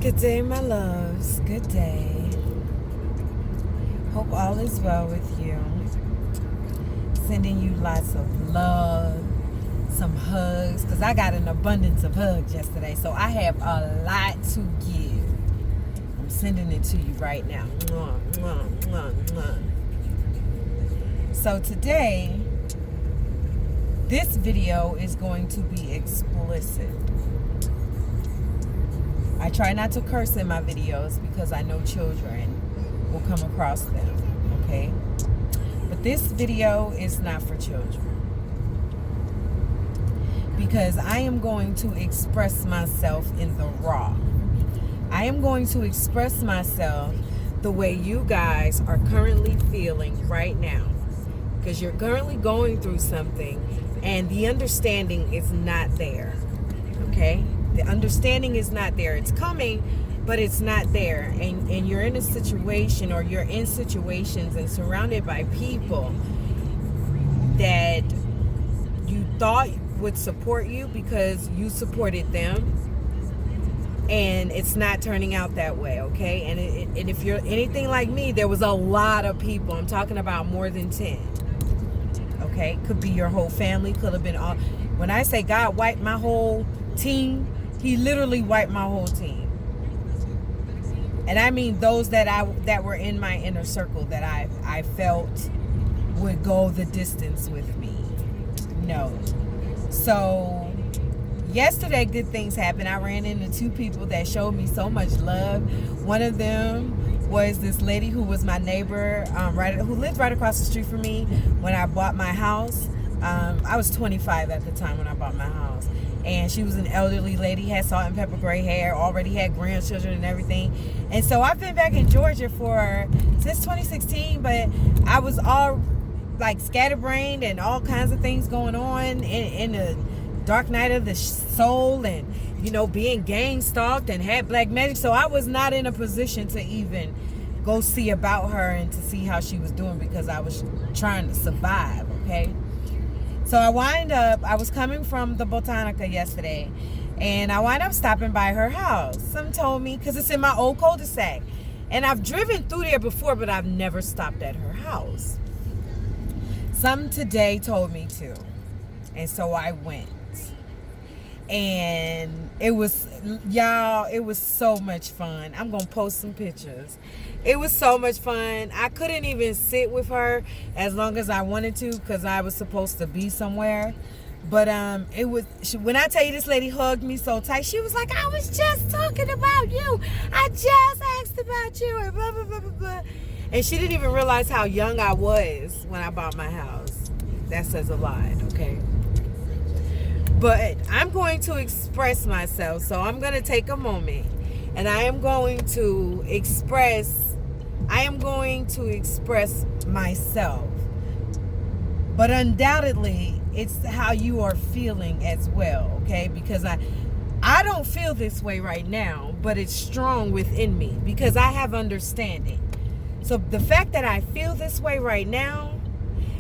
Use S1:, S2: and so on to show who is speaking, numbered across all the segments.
S1: Good day, my loves. Good day. Hope all is well with you. Sending you lots of love, some hugs, because I got an abundance of hugs yesterday, so I have a lot to give. I'm sending it to you right now. Mwah, mwah, mwah, mwah. So today, this video is going to be explicit. I try not to curse in my videos because I know children will come across them, okay? But this video is not for children, because I am going to express myself in the raw. I am going to express myself the way you guys are currently feeling right now, because you're currently going through something and the understanding is not there, okay? The understanding is not there. It's coming, but it's not there. And you're in a situation, or you're in situations and surrounded by people that you thought would support you because you supported them. And it's not turning out that way, okay? And if you're anything like me, there was a lot of people. I'm talking about more than 10. Okay? Could be your whole family. Could have been all. When I say God wiped my whole team, He literally wiped my whole team. And I mean those that were in my inner circle that I felt would go the distance with me. No. So yesterday, good things happened. I ran into two people that showed me so much love. One of them was this lady who was my neighbor, who lived right across the street from me when I bought my house. I was 25 at the time when I bought my house. And she was an elderly lady, had salt and pepper gray hair, already had grandchildren and everything. And so I've been back in Georgia since 2016, but I was all like scatterbrained and all kinds of things going on in the dark night of the soul, and being gang stalked and had black magic. So I was not in a position to even go see about her and to see how she was doing, because I was trying to survive, okay? So I was coming from the Botanica yesterday, and I wind up stopping by her house. Some told me, because it's in my old cul-de-sac, and I've driven through there before, but I've never stopped at her house. Some today told me to, and so I went. And it was so much fun. I'm going to post some pictures. It was so much fun. I couldn't even sit with her as long as I wanted to, because I was supposed to be somewhere. But when I tell you, this lady hugged me so tight, she was like, I was just talking about you. I just asked about you, and blah, blah, blah, blah, blah. And she didn't even realize how young I was when I bought my house. That says a lot, okay? But I'm going to express myself, so I'm going to take a moment, and I am going to express myself. But undoubtedly, it's how you are feeling as well, okay? Because I don't feel this way right now, but it's strong within me because I have understanding. So the fact that I feel this way right now,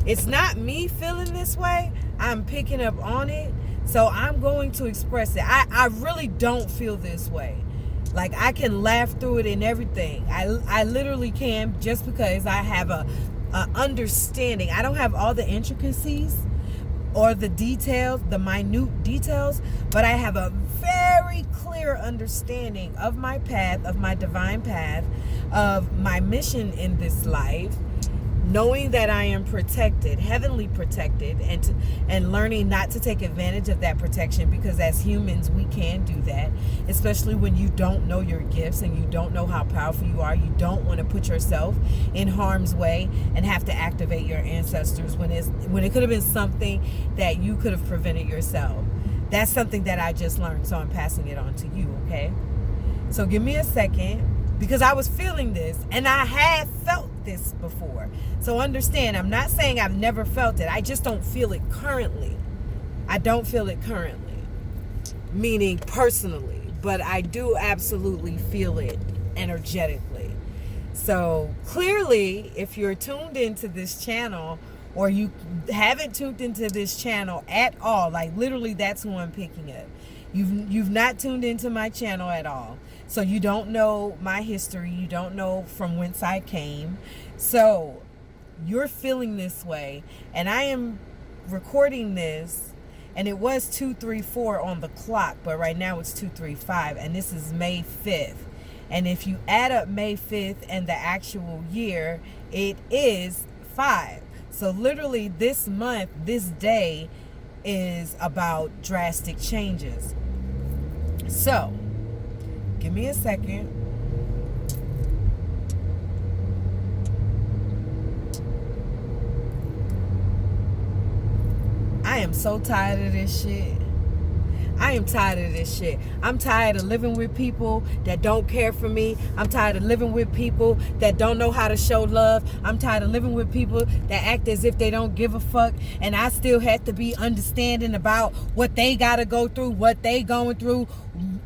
S1: it's not me feeling this way. I'm picking up on it. So I'm going to express it. I really don't feel this way. Like, I can laugh through it and everything. I literally can, just because I have a understanding. I don't have all the intricacies or the details, the minute details, but I have a very clear understanding of my path, of my divine path, of my mission in this life. Knowing that I am protected, heavenly protected, and learning not to take advantage of that protection, because as humans we can do that, especially when you don't know your gifts and you don't know how powerful you are. You don't want to put yourself in harm's way and have to activate your ancestors when it could have been something that you could have prevented yourself. That's something that I just learned, so I'm passing it on to you, okay? So give me a second, because I was feeling this, and I have felt this before. So understand, I'm not saying I've never felt it. I just don't feel it currently. I don't feel it currently, meaning personally, but I do absolutely feel it energetically. So clearly, if you're tuned into this channel, or you haven't tuned into this channel at all, like literally that's who I'm picking up. You've not tuned into my channel at all. So you don't know my history. You don't know from whence I came. So you're feeling this way. And I am recording this, and it was 2:34 on the clock, but right now it's 2:35, and this is May 5th. And if you add up May 5th and the actual year, it is 5. So literally this month, this day is about drastic changes. So, give me a second. I am so tired of this shit. I am tired of this shit. I'm tired of living with people that don't care for me. I'm tired of living with people that don't know how to show love. I'm tired of living with people that act as if they don't give a fuck. And I still have to be understanding about what they got to go through, what they going through,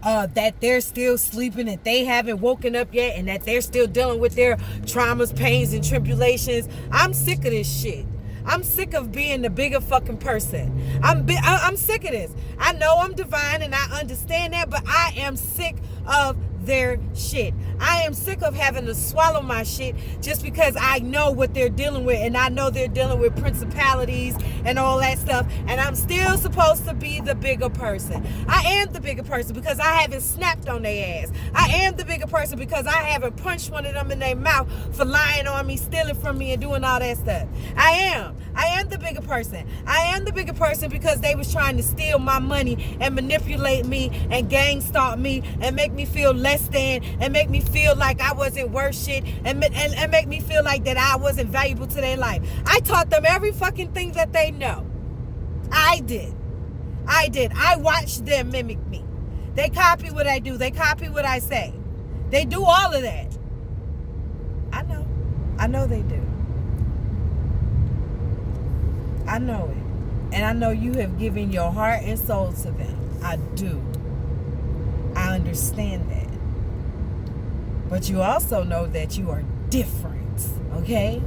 S1: that they're still sleeping, that they haven't woken up yet, and that they're still dealing with their traumas, pains, and tribulations. I'm sick of this shit. I'm sick of being the bigger fucking person. I'm sick of this. I know I'm divine and I understand that, but I am sick of their shit. I am sick of having to swallow my shit just because I know what they're dealing with, and I know they're dealing with principalities and all that stuff, and I'm still supposed to be the bigger person. I am the bigger person because I haven't snapped on their ass. I am the bigger person because I haven't punched one of them in their mouth for lying on me, stealing from me, and doing all that stuff. I am the bigger person. I am the bigger person because they was trying to steal my money and manipulate me and gang stalk me and make me feel less than, and make me feel like I wasn't worth shit, and make me feel like that I wasn't valuable to their life. I taught them every fucking thing that they know. I did. I watched them mimic me. They copy what I do. They copy what I say. They do all of that. I know they do. I know it. And I know you have given your heart and soul to them. I do. I understand that. But you also know that you are different, okay?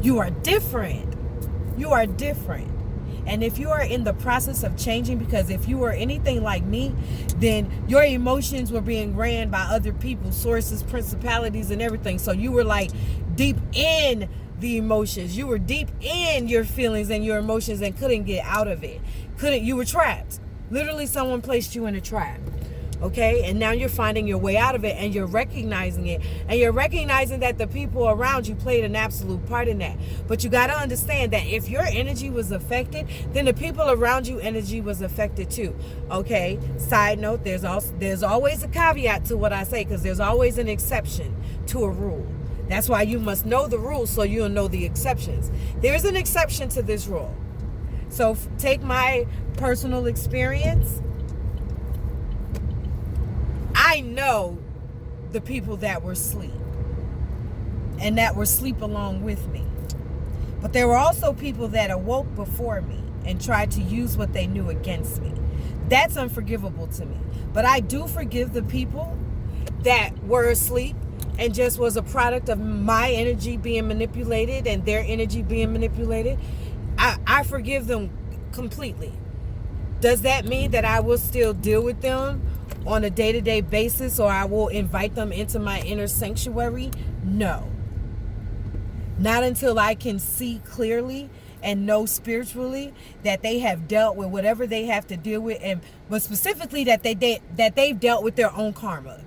S1: You are different. You are different. And if you are in the process of changing, because if you were anything like me, then your emotions were being ran by other people, sources, principalities, and everything. So you were like deep in the emotions. You were deep in your feelings and your emotions and couldn't get out of it. You were trapped. Literally, someone placed you in a trap. Okay, and now you're finding your way out of it, and you're recognizing it, and you're recognizing that the people around you played an absolute part in that. But you got to understand that if your energy was affected, then the people around you energy was affected too. Okay, side note, there's always a caveat to what I say, because there's always an exception to a rule. That's why you must know the rules so you'll know the exceptions. There's an exception to this rule. So take my personal experience. I know the people that were asleep, and that were asleep along with me. But there were also people that awoke before me and tried to use what they knew against me. That's unforgivable to me. But I do forgive the people that were asleep and just was a product of my energy being manipulated and their energy being manipulated. I forgive them completely. Does that mean that I will still deal with them on a day-to-day basis, or I will invite them into my inner sanctuary? No. Not until I can see clearly and know spiritually that they have dealt with whatever they have to deal with, but specifically that they've dealt with their own karma.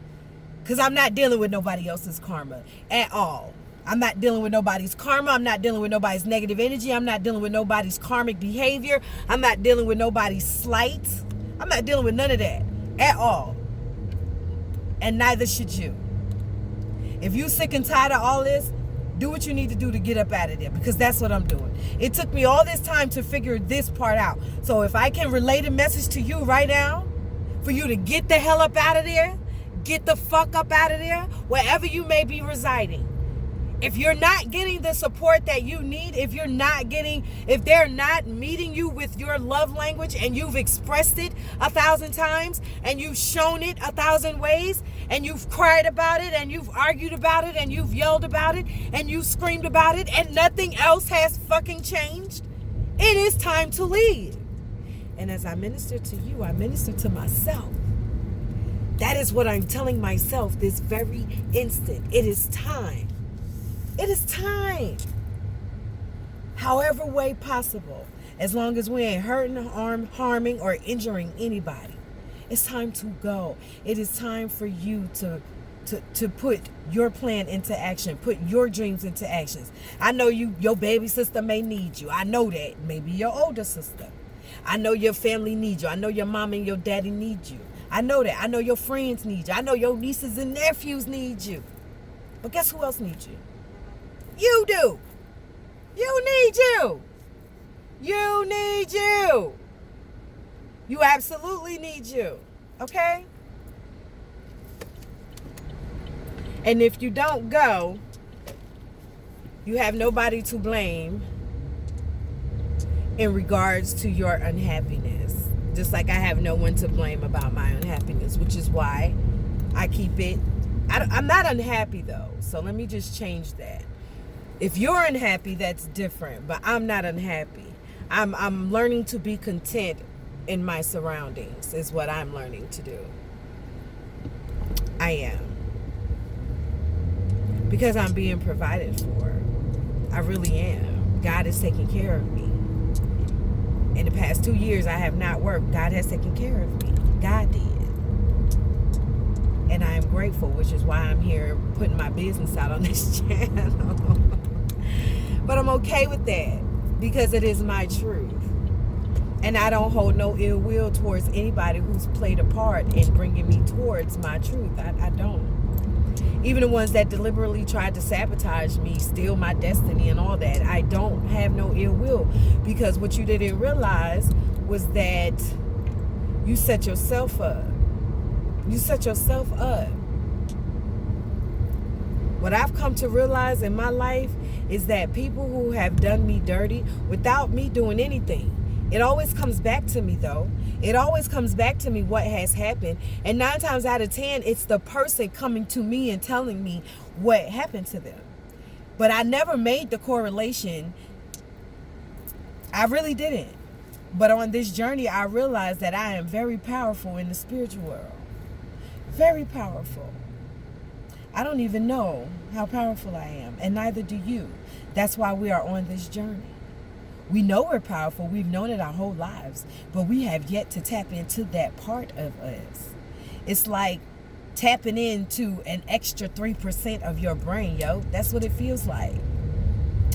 S1: Because I'm not dealing with nobody else's karma at all. I'm not dealing with nobody's karma. I'm not dealing with nobody's negative energy. I'm not dealing with nobody's karmic behavior. I'm not dealing with nobody's slight. I'm not dealing with none of that at all. And neither should you. If you sick and tired of all this, do what you need to do to get up out of there, because that's what I'm doing. It took me all this time to figure this part out. So if I can relate a message to you right now, for you to get the hell up out of there, get the fuck up out of there, wherever you may be residing. If you're not getting the support that you need, if they're not meeting you with your love language, and you've expressed it 1,000 times, and you've shown it 1,000 ways, and you've cried about it, and you've argued about it, and you've yelled about it, and you've screamed about it, and nothing else has fucking changed, it is time to leave. And as I minister to you, I minister to myself. That is what I'm telling myself this very instant. It is time. It is time. However way possible. As long as we ain't hurting, harming, or injuring anybody. It's time to go. It is time for you to put your plan into action. Put your dreams into actions. I know your baby sister may need you. I know that. Maybe your older sister. I know your family needs you. I know your mom and your daddy need you. I know that. I know your friends need you. I know your nieces and nephews need you. But guess who else needs you? You do. You need you. You need you. You absolutely need you. Okay? And if you don't go, you have nobody to blame in regards to your unhappiness. Just like I have no one to blame about my unhappiness, which is why I keep it. I'm not unhappy though, so let me just change that. If you're unhappy, that's different, but I'm not unhappy. I'm learning to be content in my surroundings is what I'm learning to do. I am. Because I'm being provided for. I really am. God is taking care of me. In the past 2 years, I have not worked. God has taken care of me. God did. And I am grateful, which is why I'm here putting my business out on this channel. But I'm okay with that because it is my truth. And I don't hold no ill will towards anybody who's played a part in bringing me towards my truth. I don't. Even the ones that deliberately tried to sabotage me, steal my destiny and all that, I don't have no ill will. Because what you didn't realize was that you set yourself up. You set yourself up. What I've come to realize in my life is that people who have done me dirty without me doing anything, it always comes back to me though. It always comes back to me what has happened. And 9 times out of 10, it's the person coming to me and telling me what happened to them. But I never made the correlation. I really didn't. But on this journey, I realized that I am very powerful in the spiritual world. Very powerful. I don't even know how powerful I am, and neither do you. That's why we are on this journey. We know we're powerful. We've known it our whole lives, but we have yet to tap into that part of us. It's like tapping into an extra 3% of your brain, yo. That's what it feels like.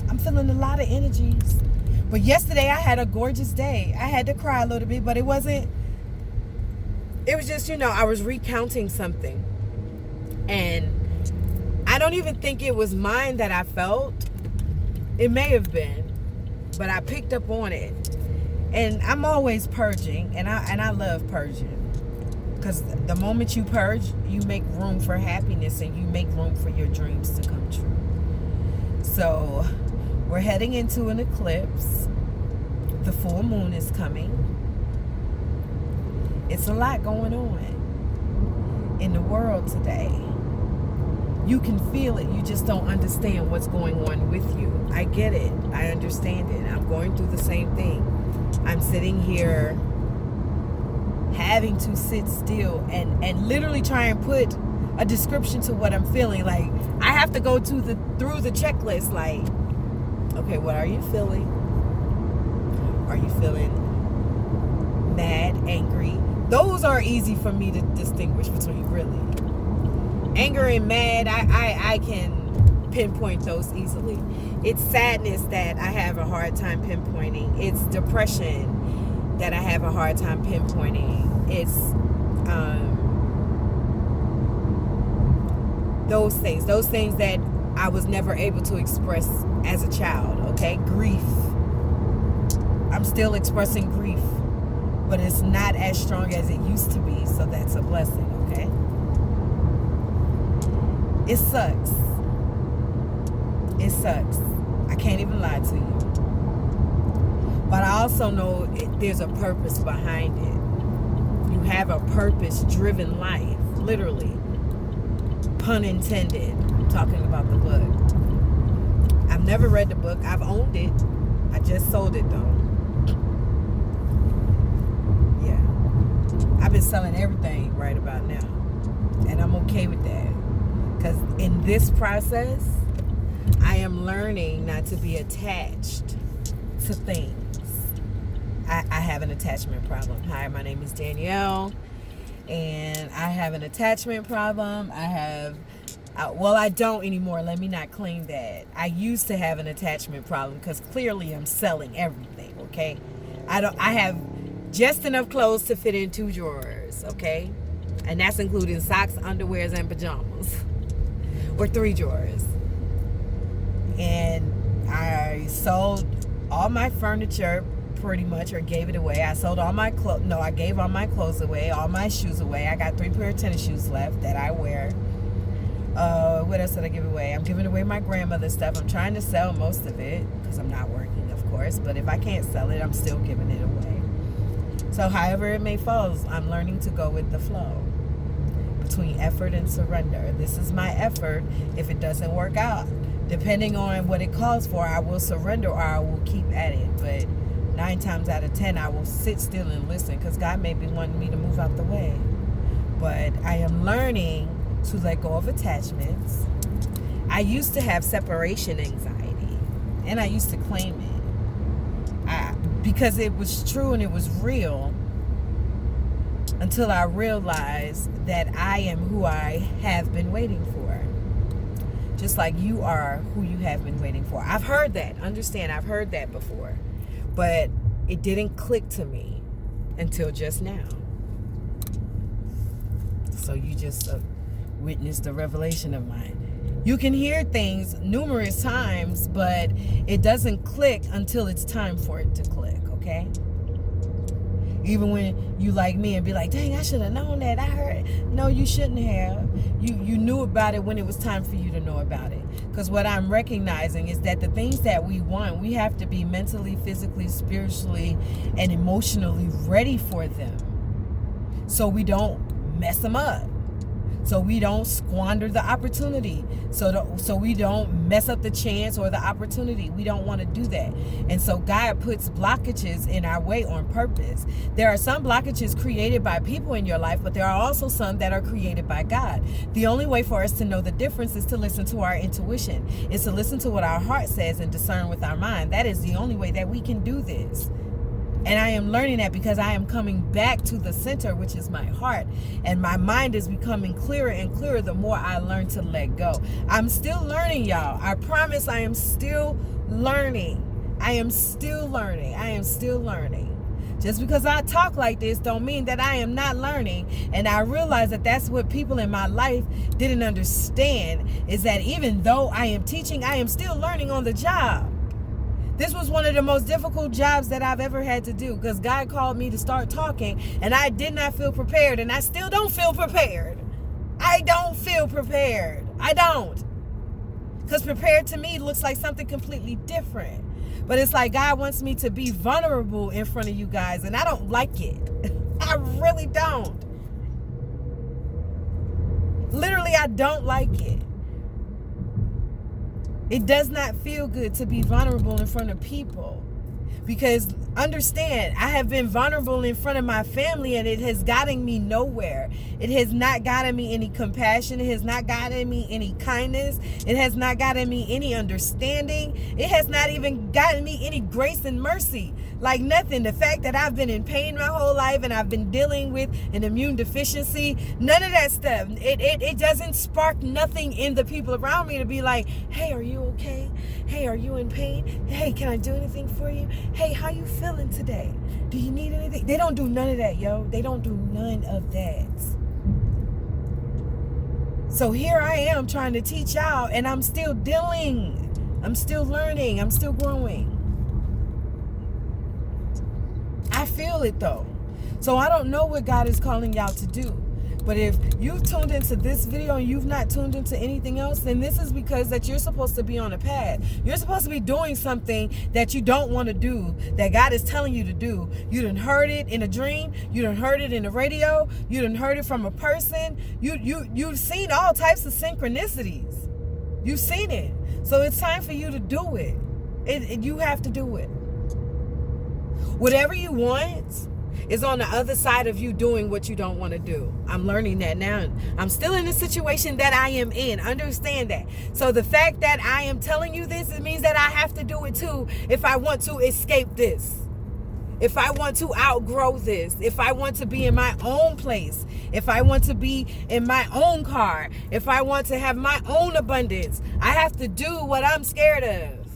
S1: I'm feeling a lot of energies. But yesterday I had a gorgeous day. I had to cry a little bit, but it was just, I was recounting something. And I don't even think it was mine that I felt. It may have been. But I picked up on it. And I'm always purging. And I love purging. Because the moment you purge, you make room for happiness. And you make room for your dreams to come true. So we're heading into an eclipse. The full moon is coming. It's a lot going on in the world today. You can feel it. You just don't understand what's going on with you. I get it. I understand it. I'm going through the same thing. I'm sitting here having to sit still and literally try and put a description to what I'm feeling. Like, I have to go through the checklist. Like, okay, what are you feeling? Are you feeling mad, angry? Those are easy for me to distinguish between, really. Anger and mad, I can pinpoint those easily. It's sadness that I have a hard time pinpointing. It's depression that I have a hard time pinpointing. It's those things that I was never able to express as a child, okay? Grief. I'm still expressing grief, but it's not as strong as it used to be, so that's a blessing, okay? It sucks. It sucks. I can't even lie to you. But I also know there's a purpose behind it. You have a purpose-driven life, literally. Pun intended. I'm talking about the book. I've never read the book. I've owned it. I just sold it, though. I've been selling everything right about now. And I'm okay with that. Because in this process, I am learning not to be attached to things. I have an attachment problem. Hi, my name is Danielle. And I have an attachment problem. I don't anymore. Let me not claim that. I used to have an attachment problem because clearly I'm selling everything, okay? I have just enough clothes to fit in 2 drawers, okay? And that's including socks, underwears, and pajamas. Or 3 drawers. And I sold all my furniture pretty much, or gave it away. I sold all my clothes. No, I gave all my clothes away, all my shoes away. I got 3 pair of tennis shoes left that I wear. What else did I give away? I'm giving away my grandmother's stuff. I'm trying to sell most of it because I'm not working, of course. But if I can't sell it, I'm still giving it away. So however it may fall, I'm learning to go with the flow between effort and surrender. This is my effort. If it doesn't work out, depending on what it calls for, I will surrender or I will keep at it. But 9 times out of 10, I will sit still and listen because God may be wanting me to move out the way. But I am learning to let go of attachments. I used to have separation anxiety, and I used to claim it because it was true and it was real until I realized that I am who I have been waiting for. Just like you are who you have been waiting for. I've heard that. Understand, I've heard that before. But it didn't click to me until just now. So you just witnessed a revelation of mine. You can hear things numerous times, but it doesn't click until it's time for it to click, okay? Even when you like me and be like, dang, I should have known that. I heard. No, you shouldn't have. You knew about it when it was time for you to know about it. Because what I'm recognizing is that the things that we want, we have to be mentally, physically, spiritually, and emotionally ready for them. So we don't mess them up. So we don't squander the opportunity. So we don't mess up the chance or the opportunity. We don't want to do that. And so God puts blockages in our way on purpose. There are some blockages created by people in your life, but there are also some that are created by God. The only way for us to know the difference is to listen to our intuition. It's to listen to what our heart says and discern with our mind. That is the only way that we can do this. And I am learning that because I am coming back to the center, which is my heart. And my mind is becoming clearer and clearer the more I learn to let go. I'm still learning, y'all. I promise I am still learning. I am still learning. I am still learning. Just because I talk like this don't mean that I am not learning. And I realize that that's what people in my life didn't understand, is that even though I am teaching, I am still learning on the job. This was one of the most difficult jobs that I've ever had to do because God called me to start talking and I did not feel prepared, and I still don't feel prepared. I don't feel prepared. I don't. Because prepared to me looks like something completely different. But it's like God wants me to be vulnerable in front of you guys, and I don't like it. I really don't. Literally, I don't like it. It does not feel good to be vulnerable in front of people. Because understand, I have been vulnerable in front of my family and it has gotten me nowhere. It has not gotten me any compassion. It has not gotten me any kindness. It has not gotten me any understanding. It has not even gotten me any grace and mercy. Like nothing. The fact that I've been in pain my whole life and I've been dealing with an immune deficiency, none of that stuff. It doesn't spark nothing in the people around me to be like, hey, are you okay? Hey, are you in pain? Hey, can I do anything for you? Hey, how you feeling today? Do you need anything? They don't do none of that, yo. They don't do none of that. So here I am trying to teach y'all, and I'm still dealing. I'm still learning. I'm still growing. I feel it though. So I don't know what God is calling y'all to do. But if you've tuned into this video and you've not tuned into anything else, then this is because that you're supposed to be on a path. You're supposed to be doing something that you don't want to do, that God is telling you to do. You done heard it in a dream. You done heard it in the radio. You done heard it from a person. You've seen all types of synchronicities. You've seen it. So it's time for you to do it. You have to do it. Whatever you want, It's on the other side of you doing what you don't want to do. I'm learning that now. I'm still in the situation that I am in. Understand that. So the fact that I am telling you this, it means that I have to do it too if I want to escape this. If I want to outgrow this, if I want to be in my own place, if I want to be in my own car, if I want to have my own abundance, I have to do what I'm scared of.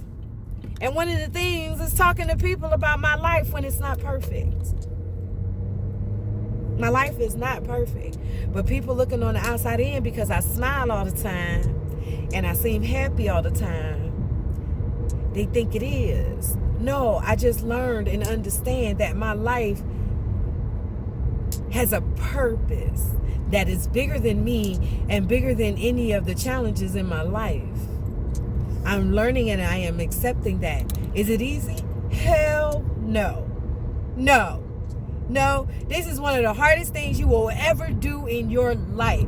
S1: And one of the things is talking to people about my life when it's not perfect. My life is not perfect. But people looking on the outside in because I smile all the time and I seem happy all the time, they think it is. No, I just learned and understand that my life has a purpose that is bigger than me and bigger than any of the challenges in my life. I'm learning and I am accepting that. Is it easy? Hell no. No. No, this is one of the hardest things you will ever do in your life.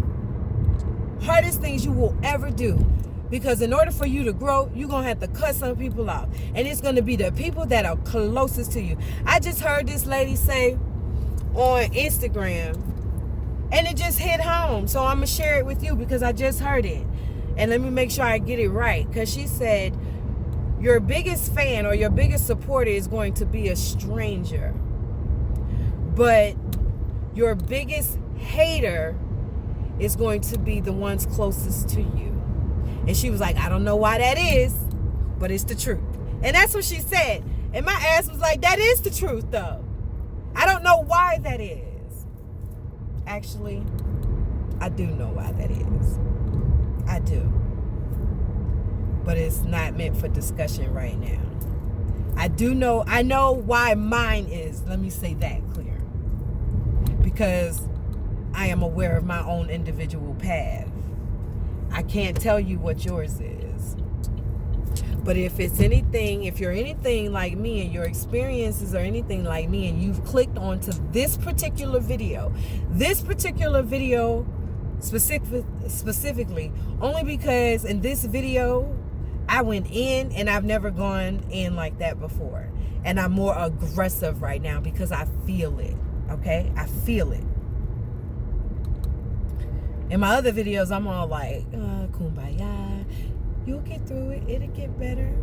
S1: Hardest things you will ever do. Because in order for you to grow, you're going to have to cut some people off. And it's going to be the people that are closest to you. I just heard this lady say on Instagram, and it just hit home. So I'm going to share it with you because I just heard it. And let me make sure I get it right. Because she said, your biggest fan or your biggest supporter is going to be a stranger. But your biggest hater is going to be the ones closest to you. And she was like, I don't know why that is, but it's the truth. And that's what she said. And my ass was like, that is the truth, though. I don't know why that is. Actually, I do know why that is. I do. But it's not meant for discussion right now. I know why mine is. Let me say that clear. Because I am aware of my own individual path. I can't tell you what yours is. But if you're anything like me and your experiences are anything like me and you've clicked onto this particular video specifically, only because in this video, I went in and I've never gone in like that before. And I'm more aggressive right now because I feel it. Okay? I feel it. In my other videos, I'm all like, kumbaya. You'll get through it. It'll get better.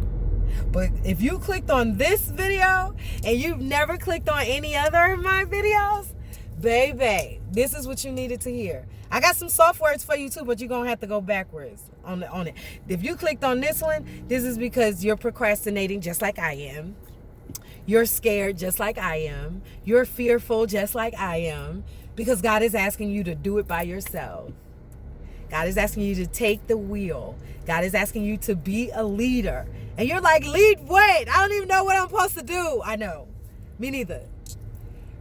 S1: But if you clicked on this video and you've never clicked on any other of my videos, baby, this is what you needed to hear. I got some soft words for you too, but you're going to have to go backwards on it. If you clicked on this one, this is because you're procrastinating just like I am. You're scared just like I am. You're fearful just like I am. Because God is asking you to do it by yourself. God is asking you to take the wheel. God is asking you to be a leader. And you're like, lead what? I don't even know what I'm supposed to do. I know. Me neither.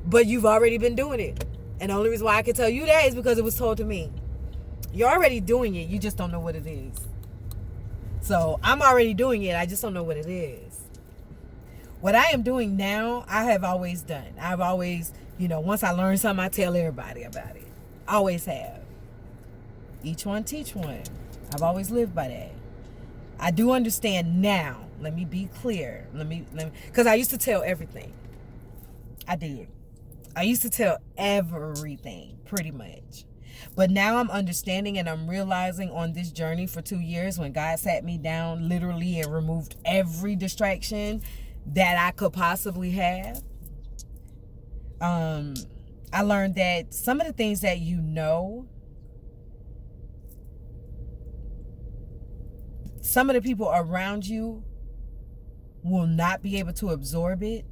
S1: But you've already been doing it. And the only reason why I can tell you that is because it was told to me. You're already doing it. You just don't know what it is. So I'm already doing it. I just don't know what it is. What I am doing now, I have always done. I've always, once I learn something, I tell everybody about it. Always have. Each one teach one. I've always lived by that. I do understand now. Let me be clear. Let me, because I used to tell everything. I did. I used to tell everything, pretty much. But now I'm understanding and I'm realizing on this journey for 2 years when God sat me down literally and removed every distraction that I could possibly have. I learned that some of the things that some of the people around you will not be able to absorb it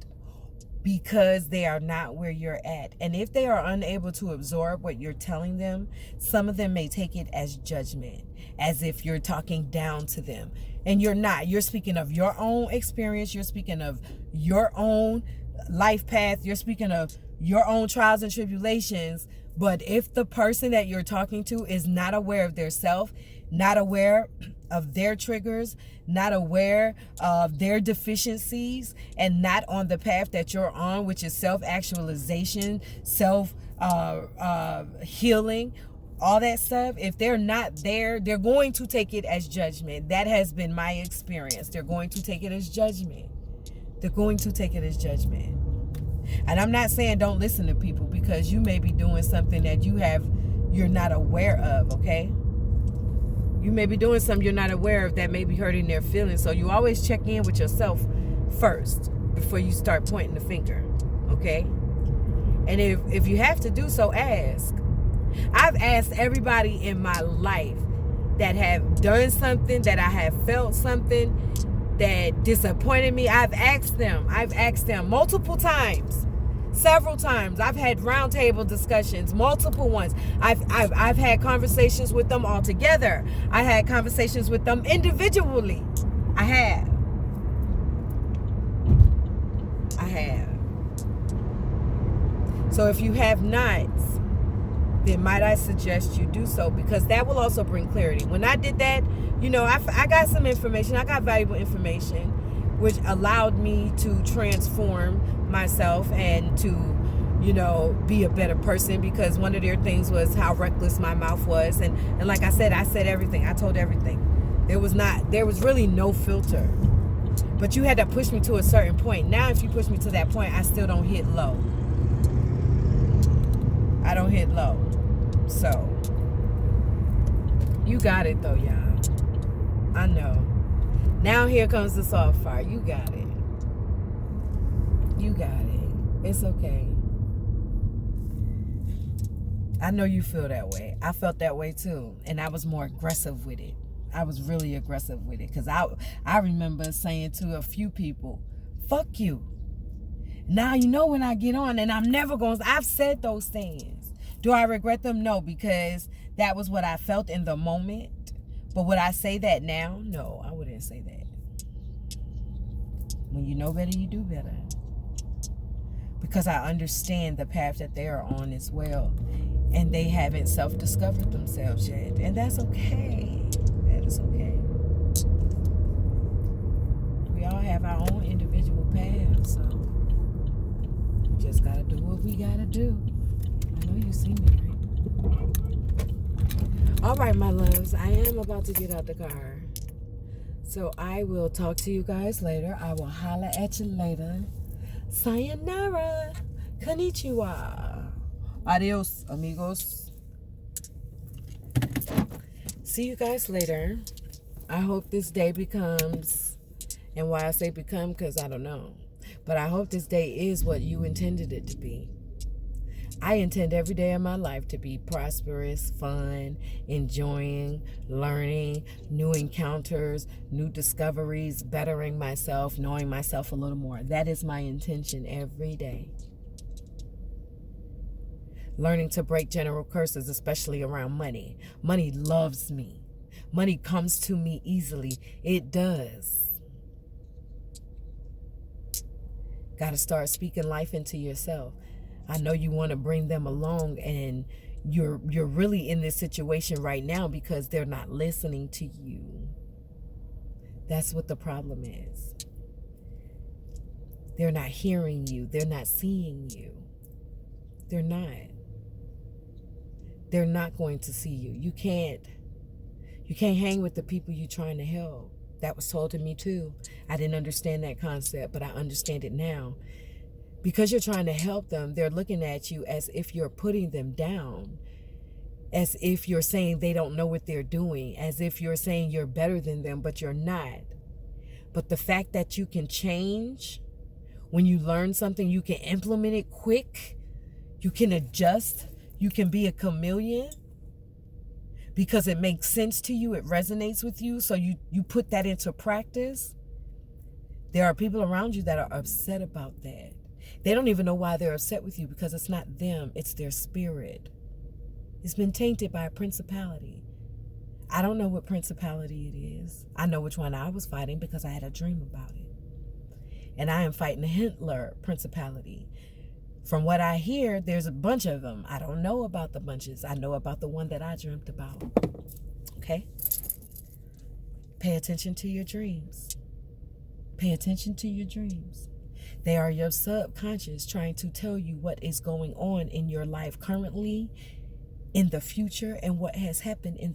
S1: because they are not where you're at. And if they are unable to absorb what you're telling them, some of them may take it as judgment, as if you're talking down to them. And you're not. You're speaking of your own experience. You're speaking of your own life path. You're speaking of your own trials and tribulations. But if the person that you're talking to is not aware of their self, not aware of their triggers, not aware of their deficiencies, and not on the path that you're on, which is self-actualization, self-healing, all that stuff, if they're not there, they're going to take it as judgment. That has been my experience. They're going to take it as judgment. They're going to take it as judgment. And I'm not saying don't listen to people, because you may be doing something that you're not aware of, okay? You may be doing something you're not aware of that may be hurting their feelings. So you always check in with yourself first before you start pointing the finger, okay? And if you have to do so, ask. I've asked everybody in my life that have done something, that I have felt something that disappointed me. I've asked them multiple times, several times. I've had roundtable discussions, multiple ones. I've had conversations with them all together. I had conversations with them individually. I have. So if you have not, then might I suggest you do so, because that will also bring clarity. When I did that, I got some information. I got valuable information, which allowed me to transform myself and to, be a better person, because one of their things was how reckless my mouth was. And like I said everything. I told everything. There was really no filter. But you had to push me to a certain point. Now, if you push me to that point, I still don't hit low. I don't hit low. So, you got it though, y'all. I know. Now here comes the soft fire. You got it. You got it. It's okay. I know you feel that way. I felt that way too. And I was more aggressive with it. I was really aggressive with it. Because I remember saying to a few people, fuck you. Now when I get on, and I've said those things. Do I regret them? No, because that was what I felt in the moment. But would I say that now? No, I wouldn't say that. When you know better, you do better. Because I understand the path that they are on as well. And they haven't self-discovered themselves yet. And that's okay. That is okay. We all have our own individual paths, so we just gotta do what we gotta do. I know you see me, right? All right, my loves, I am about to get out the car. So I will talk to you guys later. I will holler at you later. Sayonara. Konnichiwa. Adios, amigos. See you guys later. I hope this day becomes, and why I say become, because I don't know, but I hope this day is what you intended it to be. I intend every day of my life to be prosperous, fun, enjoying, learning, new encounters, new discoveries, bettering myself, knowing myself a little more. That is my intention every day. Learning to break general curses, especially around money. Money loves me. Money comes to me easily. It does. Got to start speaking life into yourself. I know you want to bring them along, and you're really in this situation right now because they're not listening to you. That's what the problem is. They're not hearing you. They're not seeing you. They're not. They're not going to see you. You can't hang with the people you're trying to help. That was told to me too. I didn't understand that concept, but I understand it now. Because you're trying to help them, they're looking at you as if you're putting them down, as if you're saying they don't know what they're doing, as if you're saying you're better than them, but you're not. But the fact that you can change, when you learn something, you can implement it quick, you can adjust, you can be a chameleon, because it makes sense to you, it resonates with you, so you put that into practice. There are people around you that are upset about that. They don't even know why they're upset with you, because it's not them, it's their spirit. It's been tainted by a principality. I don't know what principality it is. I know which one I was fighting because I had a dream about it. And I am fighting the Hitler principality. From what I hear, there's a bunch of them. I don't know about the bunches. I know about the one that I dreamt about. Okay? Pay attention to your dreams. Pay attention to your dreams. They are your subconscious trying to tell you what is going on in your life currently, in the future, and what has happened in